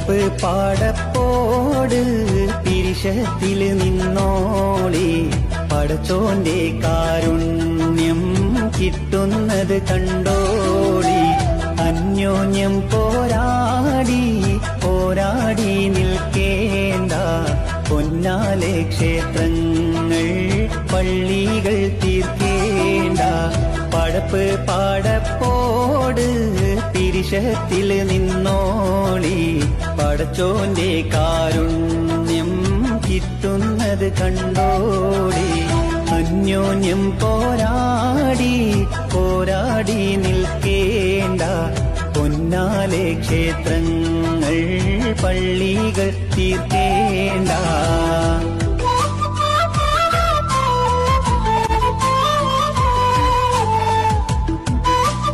പടപ്പ് പാടപ്പോട് പിരിശത്തിൽ നിന്നോളി പടച്ചോന്റെ കാരുണ്യം കിട്ടുന്നത് കണ്ടോളി അന്യോന്യം പോരാടി പോരാടി നിൽക്കേണ്ട പൊന്നാലെ ക്ഷേത്രങ്ങൾ പള്ളികൾ തീർക്കേണ്ട പടപ്പ് പാടപ്പോട് പിരിശത്തിൽ നിന്നോളി പടച്ചോന്റെ കാരുണ്യം കിട്ടുന്നത് കണ്ടോളി അന്യോന്യം പോരാടി പോരാടി നിൽക്കേണ്ട പൊന്നാലെ ക്ഷേത്രങ്ങൾ പള്ളികൾ തീർക്കേണ്ട